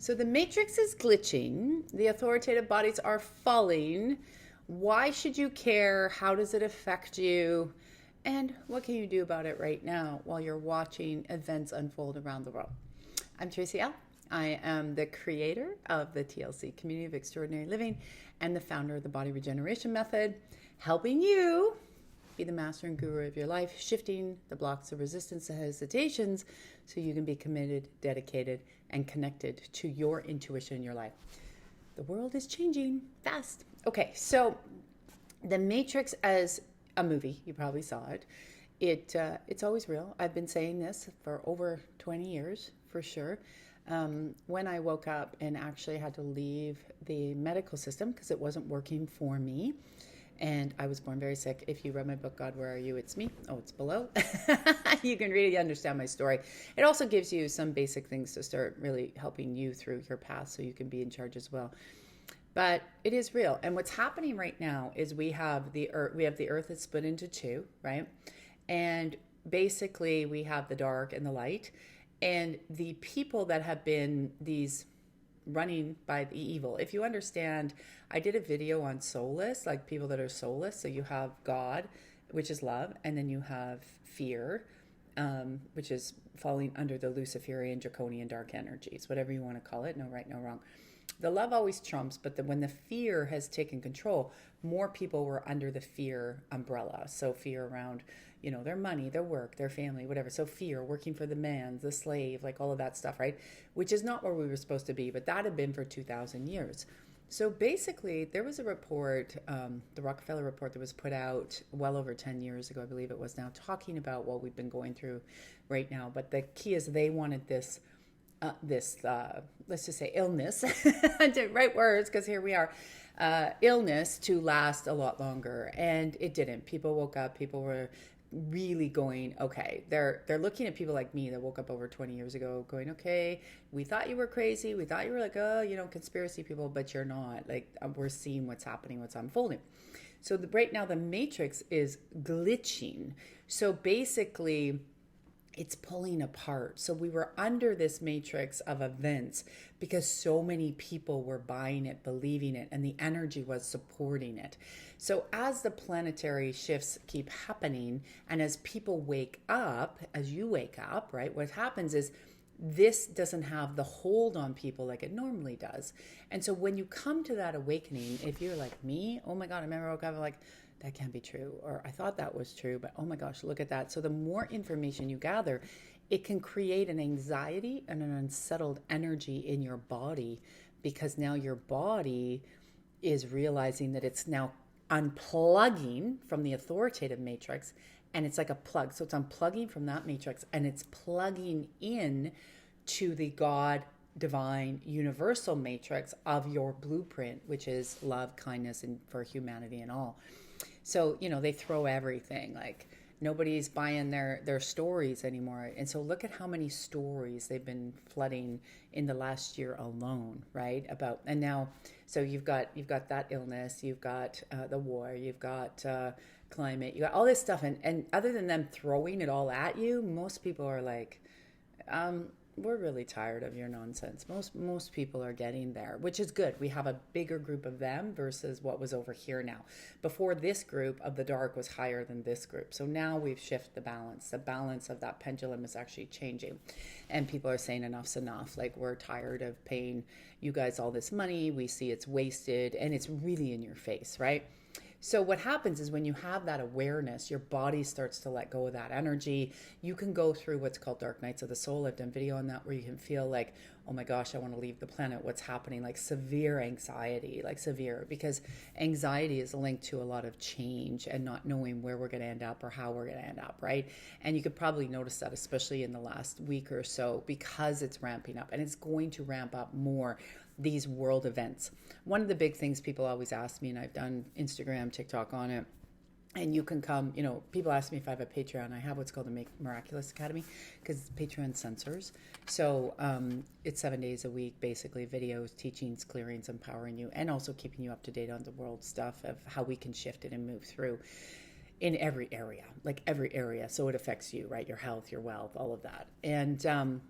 So the matrix is glitching. The authoritative bodies are falling. Why should you care? How does it affect you? And what can you do about it right now while you're watching events unfold around the world? I'm Tracy L. I am the creator of the TLC Community of Extraordinary Living and the founder of the Body Regeneration Method, helping you be the master and guru of your life, shifting the blocks of resistance and hesitations so you can be committed, dedicated, and connected to your intuition in your life. The world is changing fast. Okay, so The Matrix as a movie, you probably saw it. It's always real. I've been saying this for over 20 years, for sure. When I woke up and actually had to leave the medical system because it wasn't working for me, and I was born very sick. If you read my book, God, Where Are You? It's me. Oh, it's below. You can really understand my story. It also gives you some basic things to start really helping you through your path so you can be in charge as well. But it is real. And what's happening right now is we have the earth that's split into two, right? And basically we have the dark and the light. And the people that have been these running by the evil. If you understand, I did a video on soulless, like people that are soulless. So you have God, which is love, and then you have fear, which is falling under the Luciferian, draconian, dark energies, whatever you want to call it. No right, no wrong. The love always trumps, but when the fear has taken control, more people were under the fear umbrella. So fear around, their money, their work, their family, whatever. So fear, working for the man, the slave, like all of that stuff, right? Which is not where we were supposed to be, but that had been for 2,000 years. So basically, there was a report, the Rockefeller report that was put out well over 10 years ago, I believe it was now, talking about what we've been going through right now. But the key is they wanted this, let's just say illness, right words, because here we are, illness to last a lot longer. And it didn't. People woke up, people were really going, okay, they're looking at people like me that woke up over 20 years ago going, okay, we thought you were crazy. We thought you were like, conspiracy people, but you're not. Like, we're seeing what's happening, what's unfolding. So right now the matrix is glitching. So basically it's pulling apart. So we were under this matrix of events because so many people were buying it, believing it, and the energy was supporting it. So as the planetary shifts keep happening, and as people wake up, as you wake up, right, what happens is this doesn't have the hold on people like it normally does. And so when you come to that awakening, if you're like me, oh my God, I remember I woke up like, that can't be true, or I thought that was true, but oh my gosh, look at that. So the more information you gather, it can create an anxiety and an unsettled energy in your body, because now your body is realizing that it's now unplugging from the authoritative matrix, and it's like a plug. So it's unplugging from that matrix and it's plugging in to the God, divine, universal matrix of your blueprint, which is love, kindness, and for humanity and all. So, they throw everything, like nobody's buying their stories anymore. And so look at how many stories they've been flooding in the last year alone, right? And now, so you've got that illness, you've got the war, you've got climate, you got all this stuff. And other than them throwing it all at you, most people are like, we're really tired of your nonsense. Most people are getting there, which is good. We have a bigger group of them versus what was over here now. Before, this group of the dark was higher than this group. So now we've shifted the balance. The balance of that pendulum is actually changing. And people are saying enough's enough. Like, we're tired of paying you guys all this money. We see it's wasted and it's really in your face, right? So what happens is when you have that awareness, your body starts to let go of that energy. You can go through what's called dark nights of the soul. I've done video on that where you can feel like, oh my gosh, I want to leave the planet. What's happening? Like severe anxiety, like severe, because anxiety is linked to a lot of change and not knowing where we're going to end up or how we're going to end up, right? And you could probably notice that, especially in the last week or so, because it's ramping up, and it's going to ramp up more, these world events. One of the big things people always ask me, and I've done Instagram, TikTok on it, and you can come, people ask me if I have a Patreon. I have what's called the Miraculous Academy, because Patreon censors. So it's 7 days a week, basically videos, teachings, clearings, empowering you, and also keeping you up to date on the world stuff of how we can shift it and move through in every area, like every area. So it affects you, right? Your health, your wealth, all of that. And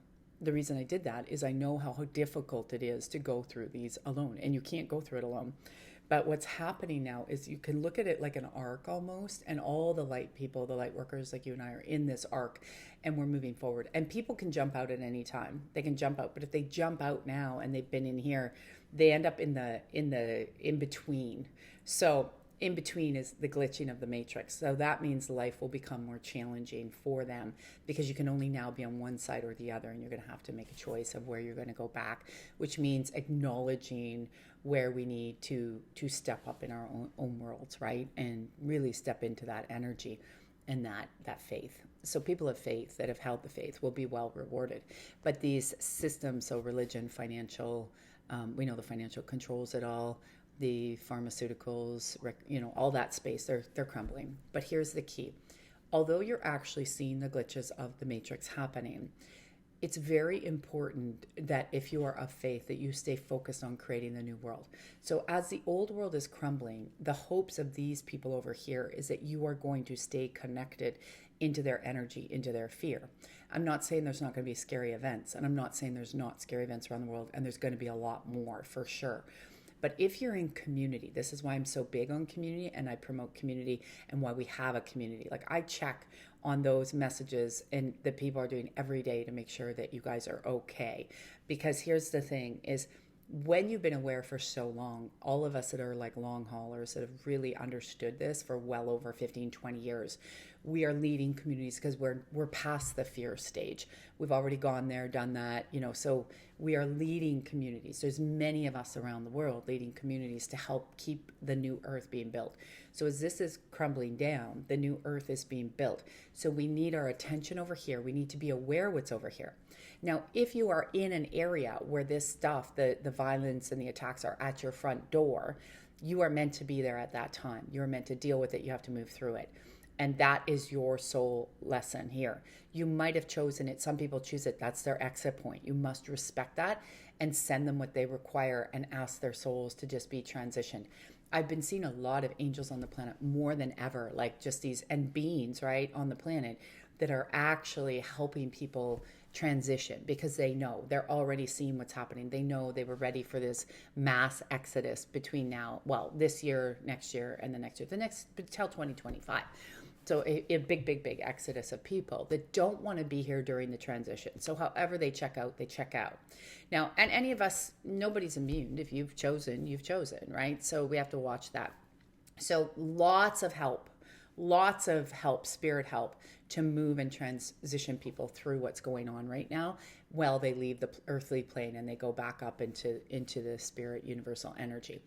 the reason I did that is I know how difficult it is to go through these alone, and you can't go through it alone. But what's happening now is you can look at it like an arc almost, and all the light people, the light workers like you and I are in this arc, and we're moving forward. And people can jump out at any time. They can jump out, but if they jump out now and they've been in here, they end up in between. So in between is the glitching of the matrix. So that means life will become more challenging for them because you can only now be on one side or the other, and you're going to have to make a choice of where you're going to go back, which means acknowledging where we need to step up in our own worlds, right? And really step into that energy and that faith. So people of faith that have held the faith will be well rewarded. But these systems, so religion, financial, we know the financial controls it all, the pharmaceuticals, all that space, they're crumbling. But here's the key. Although you're actually seeing the glitches of the matrix happening, it's very important that if you are of faith, that you stay focused on creating the new world. So as the old world is crumbling, the hopes of these people over here is that you are going to stay connected into their energy, into their fear. I'm not saying there's not going to be scary events, and I'm not saying there's not scary events around the world, and there's going to be a lot more for sure. But if you're in community, this is why I'm so big on community and I promote community and why we have a community. Like I check on those messages and that people are doing every day to make sure that you guys are okay. Because here's the thing is when you've been aware for so long, all of us that are like long haulers that have really understood this for well over 15, 20 years, we are leading communities because we're past the fear stage. We've already gone there, done that, so we are leading communities. There's many of us around the world leading communities to help keep the new earth being built. So as this is crumbling down, the new earth is being built. So we need our attention over here. We need to be aware what's over here. Now, if you are in an area where this stuff, the violence and the attacks are at your front door, you are meant to be there at that time. You're meant to deal with it. You have to move through it. And that is your soul lesson here. You might have chosen it. Some people choose it. That's their exit point. You must respect that and send them what they require and ask their souls to just be transitioned. I've been seeing a lot of angels on the planet more than ever, like just these and beings, right, on the planet that are actually helping people transition because they know they're already seeing what's happening. They know they were ready for this mass exodus between now, this year, next year, and the next year, till 2025. So a big exodus of people that don't want to be here during the transition. So however they check out, they check out. Now, and any of us, nobody's immune. If you've chosen, right? So we have to watch that. So lots of help, spirit help to move and transition people through what's going on right now while they leave the earthly plane and they go back up into the spirit universal energy.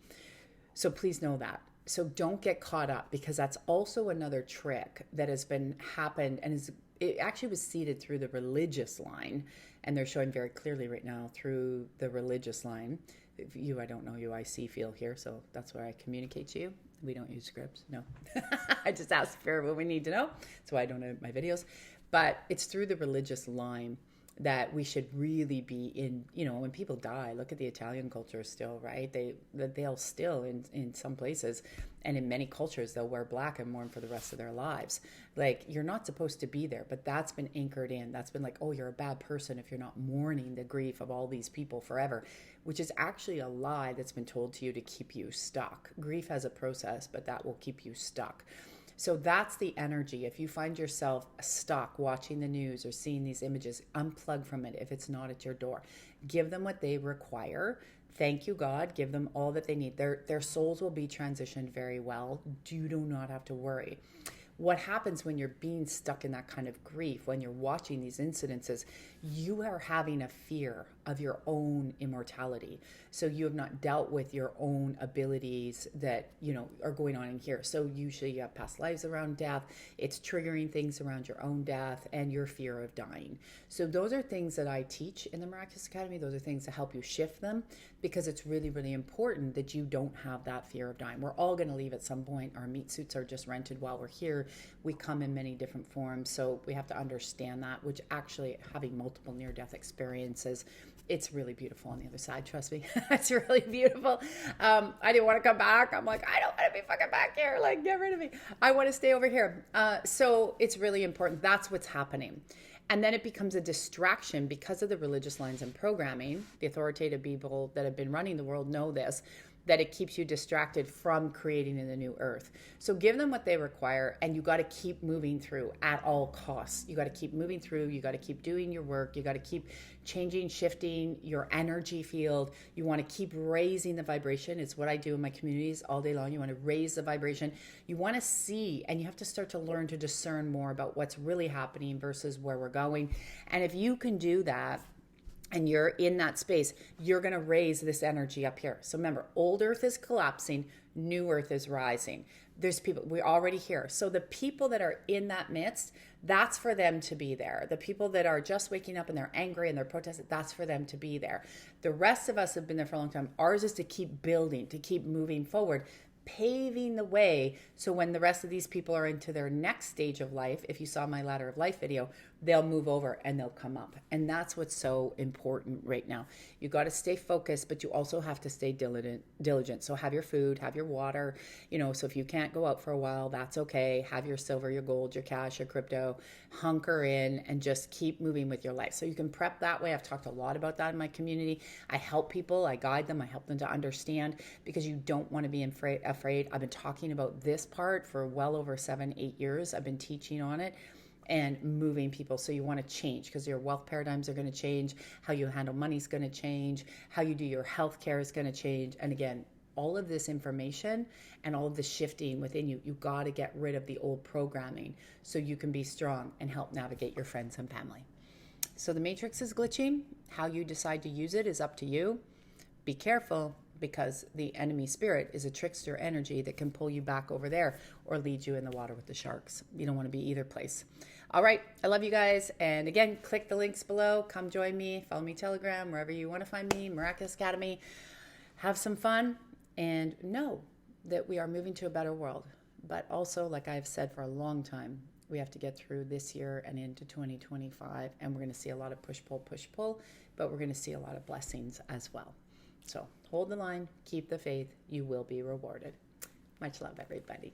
So please know that. So don't get caught up because that's also another trick that has happened and it actually was seeded through the religious line, and they're showing very clearly right now through the religious line. I don't know you, I see, feel, hear, so that's where I communicate to you. We don't use scripts, no. I just ask for what we need to know. That's why I don't edit my videos. But it's through the religious line that we should really be in, when people die, look at the Italian culture still, right? They'll still in some places and in many cultures, they'll wear black and mourn for the rest of their lives. Like, you're not supposed to be there, but that's been anchored in. That's been like, oh, you're a bad person if you're not mourning the grief of all these people forever, which is actually a lie that's been told to you to keep you stuck. Grief has a process, but that will keep you stuck. So that's the energy. If you find yourself stuck watching the news or seeing these images, unplug from it if it's not at your door. Give them what they require. Thank you, God. Give them all that they need. Their souls will be transitioned very well. You do not have to worry. What happens when you're being stuck in that kind of grief, when you're watching these incidences, you are having a fear of your own immortality. So you have not dealt with your own abilities that, are going on in here. So usually you have past lives around death. It's triggering things around your own death and your fear of dying. So those are things that I teach in the Miraculous Academy. Those are things to help you shift them because it's really, really important that you don't have that fear of dying. We're all going to leave at some point. Our meat suits are just rented while we're here. We come in many different forms. So we have to understand that, which actually having multiple near-death experiences, it's really beautiful on the other side. Trust me, it's really beautiful. I didn't want to come back. I'm like, I don't want to be fucking back here. Like, get rid of me. I want to stay over here. So it's really important. That's what's happening. And then it becomes a distraction because of the religious lines and programming. The authoritative people that have been running the world know this, that it keeps you distracted from creating in the new earth. So give them what they require, and you got to keep moving through at all costs. You got to keep moving through. You got to keep doing your work. You got to keep changing, shifting your energy field. You want to keep raising the vibration. It's what I do in my communities all day long. You want to raise the vibration. You want to see, and you have to start to learn to discern more about what's really happening versus where we're going. And if you can do that, and you're in that space, you're going to raise this energy up here. So remember, old earth is collapsing, new earth is rising. There's people, we're already here. So the people that are in that midst, that's for them to be there. The people that are just waking up and they're angry and they're protesting, that's for them to be there. The rest of us have been there for a long time. Ours is to keep building, to keep moving forward, paving the way, so when the rest of these people are into their next stage of life, if you saw my ladder of life video, they'll move over and they'll come up. And that's what's so important right now. You got to stay focused, but you also have to stay diligent. So have your food, have your water, so if you can't go out for a while, that's okay. Have your silver, your gold, your cash, your crypto, hunker in and just keep moving with your life. So you can prep that way. I've talked a lot about that in my community. I help people, I guide them, I help them to understand, because you don't want to be afraid. I've been talking about this part for well over 7-8 years. I've been teaching on it and moving people. So you want to change, because your wealth paradigms are going to change. How you handle money is going to change. How you do your health care is going to change. And again, all of this information and all of the shifting within you, you got to get rid of the old programming so you can be strong and help navigate your friends and family. So the matrix is glitching. How you decide to use it is up to you. Be careful, because the enemy spirit is a trickster energy that can pull you back over there or lead you in the water with the sharks. You don't want to be either place. All right. I love you guys. And again, click the links below. Come join me. Follow me Telegram, wherever you want to find me. Miraculous Academy. Have some fun and know that we are moving to a better world. But also, like I've said for a long time, we have to get through this year and into 2025. And we're going to see a lot of push, pull, but we're going to see a lot of blessings as well. So hold the line, keep the faith, you will be rewarded. Much love, everybody.